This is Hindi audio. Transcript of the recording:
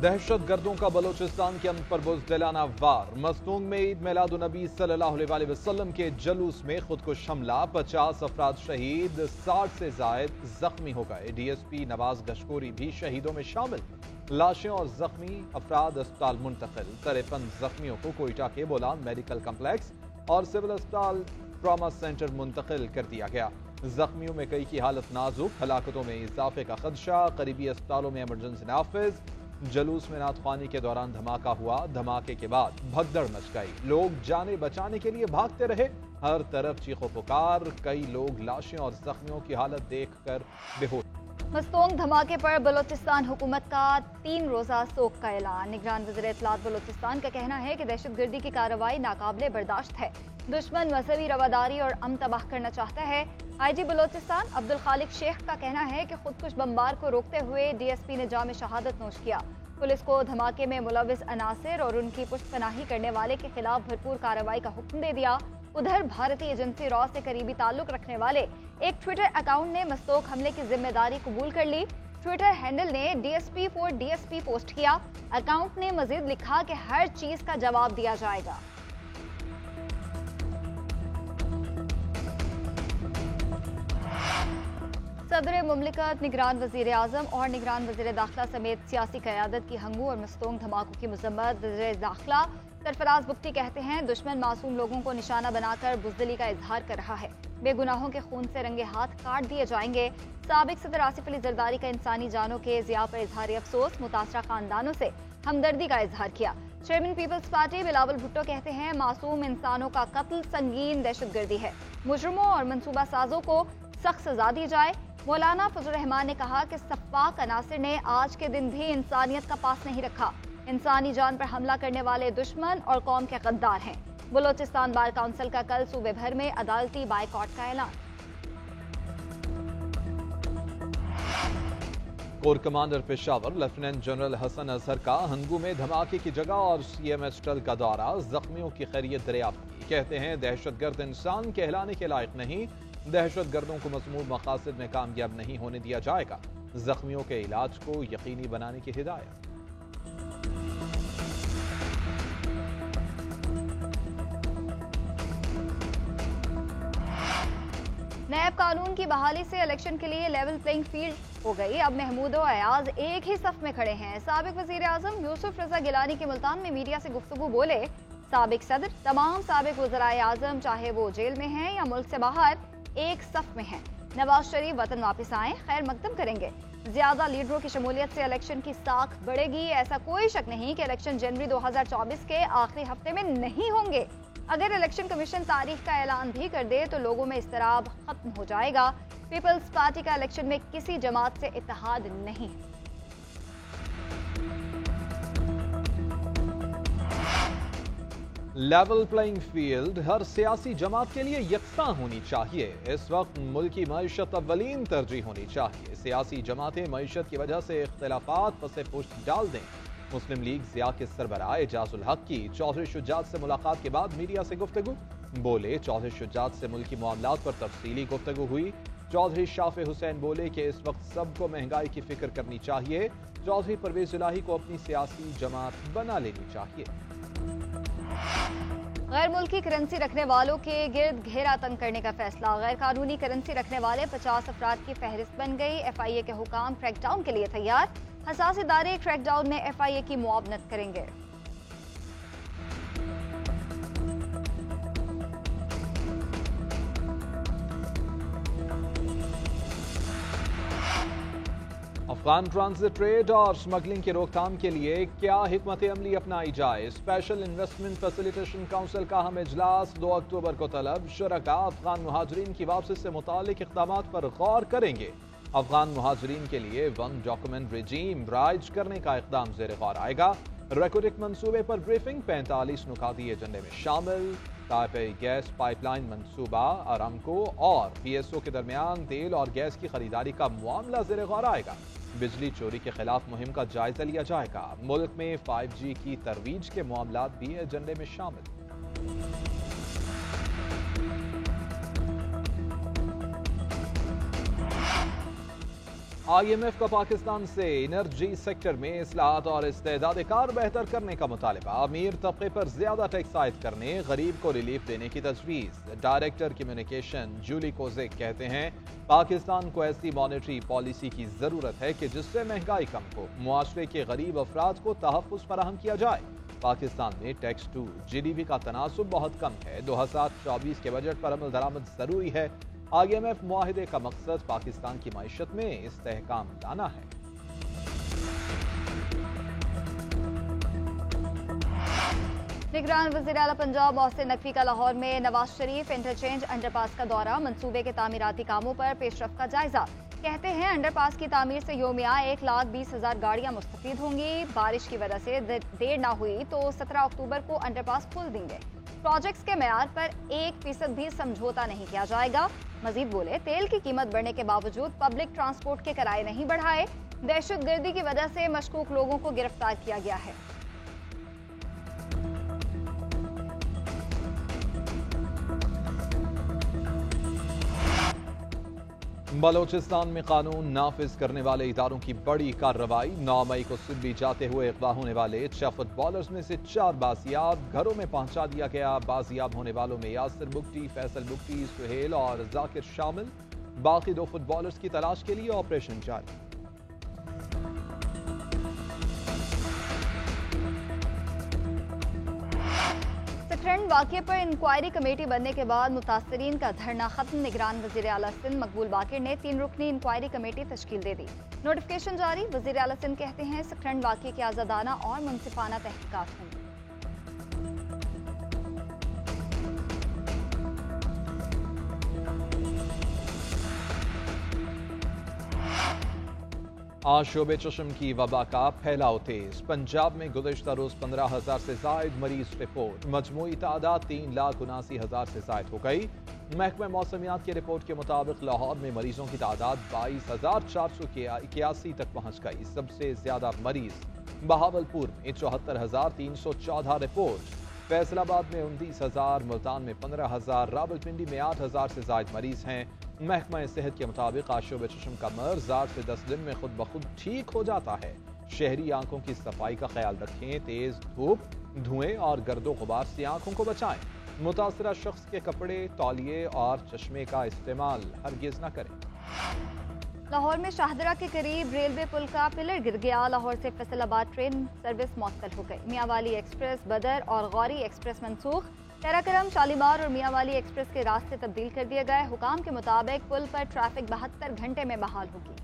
दहशत गर्दों का बलोचिस्तान के अमन पर बुज़दिलाना वार। मस्तूंग में ईद मिलादुन नबी सल्लल्लाहु अलैहि वसल्लम के जलूस में खुदकुश हमला, 50 अफराद शहीद, 60 से जायद जख्मी हो गए। डीएसपी नवाज गशकोरी भी शहीदों में शामिल। लाशें और जख्मी अफराद अस्पताल मुंतकिल। 53 जख्मियों को कोयटा के बोलान मेडिकल कम्प्लेक्स और सिविल अस्पताल ट्रॉमा सेंटर मुंतकिल कर दिया गया। जख्मियों में कई की हालत नाजुक। हलाकतों में इजाफे का खदशा। करीबी अस्पतालों में इमरजेंसी नाफिज। जलूस में नातख्वानी के दौरान धमाका हुआ। धमाके के बाद भगदड़ मच गई। लोग जाने बचाने के लिए भागते रहे। हर तरफ चीखों पुकार। कई लोग लाशें और जख्मियों की हालत देखकर बेहोश। मस्तोंग धमाके पर बलोचिस्तान हुकूमत का 3 रोजा सोग का ऐलान। निगरान वज़ीर इत्तलात बलोचिस्तान का कहना है कि दहशतगर्दी की कार्रवाई नाकाबिले बर्दाश्त है। दुश्मन मजहबी रवादारी और अमन तबाह करना चाहता है। IG बलोचिस्तान अब्दुल खालिक शेख का कहना है कि खुदकुश बमबार को रोकते हुए DSP ने जाम शहादत नोश किया। पुलिस को धमाके में मुलविस अनासिर और उनकी पुश्तपनाही करने वाले के खिलाफ भरपूर कार्रवाई का हुक्म दे दिया। उधर भारतीय एजेंसी रॉ से करीबी ताल्लुक रखने वाले एक ट्विटर अकाउंट ने मस्तोक हमले की जिम्मेदारी कबूल कर ली। ट्विटर हैंडल ने DSP for DSP पोस्ट किया। अकाउंट ने मजीद लिखा कि हर चीज का जवाब दिया जाएगा। सदर मुमलिकत, निगरान वज़ीर आज़म और निगरान वज़ीर दाखिला समेत सियासी क़यादत की हंगू और मस्तोंग धमाकों की मज़म्मत। वज़ीर दाखिला सरफराज बुख्ती कहते हैं दुश्मन मासूम लोगों को निशाना बनाकर बुज़दिली का इजहार कर रहा है। बेगुनाहों के खून से रंगे हाथ काट दिए जाएंगे। साबिक सदर आसिफ अली जरदारी का इंसानी जानों के ज़िया पर इजहार अफसोस। मुतासरा खानदानों से हमदर्दी का इजहार किया। Chairman Peoples Party Bilawal Bhutto कहते हैं मासूम इंसानों का कत्ल संगीन दहशतगर्दी है। मुजरिमों और मनसूबा साजों को सख्त सजा दी जाए। मौलाना फजल रहमान ने कहा कि सफ़ाक अनासिर ने आज के दिन भी इंसानियत का पास नहीं रखा। इंसानी जान पर हमला करने वाले दुश्मन और कौम के गद्दार हैं। बलोचिस्तान बार काउंसिल का कल सूबे भर में अदालती बाइकॉट का ऐलान। Core commander Peshawar lieutenant general Hasan Azhar का हंगू में धमाके की जगह और CMH टल का दौरा। जख्मियों की खैरियत दरियाफ्त की। कहते हैं दहशतगर्द इंसान कहलाने के लायक नहीं। दहशतगर्दों को मज़मूम मकासद में कामयाब नहीं होने दिया जाएगा। जख्मियों के इलाज को यकीनी बनाने की हिदायत। नैब कानून की बहाली से इलेक्शन के लिए लेवल प्लेइंग फील्ड हो गई। अब महमूद और अयाज एक ही सफ में खड़े हैं। साबिक वज़ीर आज़म यूसुफ रजा गिलानी के मुल्तान में मीडिया से गुफ्तगू बोले, साबिक सदर तमाम साबिक वज़राए आज़म चाहे वो जेल में हैं या मुल्क से बाहर एक सफ में हैं। नवाज शरीफ वतन वापस आए खैर मकदम करेंगे। ज्यादा लीडरों की शमूलियत से इलेक्शन की साख बढ़ेगी। ऐसा कोई शक नहीं कि इलेक्शन जनवरी 2024 के आखिरी हफ्ते में नहीं होंगे। अगर इलेक्शन कमीशन तारीख का ऐलान भी कर दे तो लोगों में इस्तराब खत्म हो जाएगा। पीपल्स पार्टी का इलेक्शन में किसी जमात से इत्तेहाद नहीं है। लेवल प्लेइंग फील्ड हर सियासी जमात के लिए यकसा होनी चाहिए। इस वक्त मुल्की मईशत अव्वलीन तरजीह होनी चाहिए। सियासी जमातें मईशत की वजह से इख्तिलाफात पसे पुश्त डाल दें। मुस्लिम लीग ज़िया के सरबराह एजाजुल हक की चौधरी शुजात से मुलाकात के बाद मीडिया से गुफ्तगू। बोले चौधरी शुजात से मुल्की मामलात पर तफसीली गुफ्तगू हुई। चौधरी शाफे हुसैन बोले कि इस वक्त सबको महंगाई की फिक्र करनी चाहिए। चौधरी परवेज इलाही को अपनी सियासी जमात बना लेनी चाहिए। गैर मुल्की करेंसी रखने वालों के गिर्द घेरा तंग करने का फैसला। गैर कानूनी करेंसी रखने वाले 50 अफराद की फहरिस्त बन गई। FIA के हुकाम क्रैकडाउन के लिए तैयार। हसास इदारे क्रैकडाउन में FIA की मुआवनत करेंगे। अफगान ट्रांजिट ट्रेड और स्मगलिंग की रोकथाम के लिए क्या हिकमत अमली अपनाई जाए। स्पेशल इन्वेस्टमेंट फैसिलिटेशन काउंसिल का अहम इजलास 2 अक्टूबर को तलब। शुरका अफगान मुहाजिरीन की वापसी से मुतालिक इक़दामात पर गौर करेंगे। अफगान मुहाजिरीन के लिए वन डॉक्यूमेंट रिजीम राइज करने का इक़दाम ज़ेर गौर आएगा। रेकोडिक मंसूबे पर ब्रीफिंग। 45 नुकाती एजेंडे में शामिल। ताइपे गैस पाइपलाइन मंसूबा, अरामको और PSO के दरमियान तेल और गैस की खरीदारी का मामला ज़ेर गौर आएगा। बिजली चोरी के खिलाफ मुहिम का जायजा लिया जाएगा। मुल्क में 5G की तरवीज के मामलात भी एजेंडे में शामिल। IMF का पाकिस्तान से एनर्जी सेक्टर में इस्लाहात और इस्तेदाद कार बेहतर करने का मुतालिबा। अमीर तबके पर ज्यादा टैक्स आयद करने, गरीब को रिलीफ देने की तजवीज़। डायरेक्टर कम्युनिकेशन जूली कोजेक कहते हैं पाकिस्तान को ऐसी मॉनेटरी पॉलिसी की जरूरत है कि जिससे महंगाई कम हो, मुआशरे के गरीब अफराद को तहफ़्फ़ुज़ फराहम किया जाए। पाकिस्तान में टैक्स टू GDP का तनासुब बहुत कम है। 2024 के बजट पर अमल दरामद जरूरी है। IMF मुआहिदे का मकसद पाकिस्तान की मईशत में इस्तेहकाम लाना है। निगरान वज़ीर आला पंजाब मोहसिन नकवी का लाहौर में नवाज शरीफ इंटरचेंज अंडरपास का दौरा, मंसूबे के तामीराती कामों पर पेशरफ का जायजा। कहते हैं अंडरपास की तामीर से योमिया 1,20,000 गाड़ियां मुस्तफीद होंगी। बारिश की वजह से देर ना हुई तो 17 अक्टूबर को अंडरपास खोल देंगे। प्रोजेक्ट्स के मेयार पर 1% भी समझौता नहीं किया जाएगा। मजीद बोले, तेल की कीमत बढ़ने के बावजूद पब्लिक ट्रांसपोर्ट के किराए नहीं बढ़ाए। दहशतगर्दी की वजह से मशकूक लोगों को गिरफ्तार किया गया है। बलोचिस्तान में कानून नाफिज करने वाले इदारों की बड़ी कार्रवाई। 9 मई को सिडनी जाते हुए अगवा होने वाले 6 फुटबॉलर्स में से 4 बाजियाब, घरों में पहुंचा दिया गया। बाजियाब होने वालों में यासिर बुगटी, फैसल बुगटी, सुहेल और जाकिर शामिल। बाकी 2 फुटबॉलर्स की तलाश के लिए ऑपरेशन जारी। ट्रेंड वाक़े पर इंक्वायरी कमेटी बनने के बाद मुतासरीन का धरना खत्म। निगरान वज़ीर आला सिंध मकबूल बाकिर ने 3 रुकनी इंक्वायरी कमेटी तश्कील दे दी। नोटिफिकेशन जारी। वज़ीर आला सिंध कहते हैं ट्रेंड वाक़े की आज़ादाना और मुनसिफाना तहकीकात होंगी। आज शोबे चश्म की वबा का फैलाव तेज। पंजाब में गुज़िश्ता रोज 15,000 से जायद मरीज रिपोर्ट। मजमूई तादाद 3,79,000 से जायद हो गई। महकमा मौसमियात की रिपोर्ट के मुताबिक लाहौर में मरीजों की तादाद 22,481 तक पहुंच गई। सबसे ज्यादा मरीज बहावलपुर में 74,314 रिपोर्ट, फैसलाबाद में 29,000, मुल्तान में 15,000, रावलपिंडी में 8,000 से जायद मरीज हैं। महकमा सेहत के मुताबिक आशोब चश्म का मर्ज 8 से 10 दिन में खुद ब खुद ठीक हो जाता है। शहरी आंखों की सफाई का ख्याल रखें। तेज धूप, धुएं और गर्दो गुबार से आंखों को बचाएं। मुतासरा शख्स के कपड़े, तौलिए और चश्मे का इस्तेमाल हरगिज न करें। लाहौर में शाहदरा के करीब रेलवे पुल का पिलर गिर गया। लाहौर से फैसलाबाद ट्रेन सर्विस मुअत्तल हो गई। मियांवाली एक्सप्रेस, बदर और गौरी एक्सप्रेस मनसूख। तेराकरम, शालीमार और मियांवाली एक्सप्रेस के रास्ते तब्दील कर दिए गए। हुकाम के मुताबिक पुल पर ट्रैफिक 72 घंटे में बहाल होगी।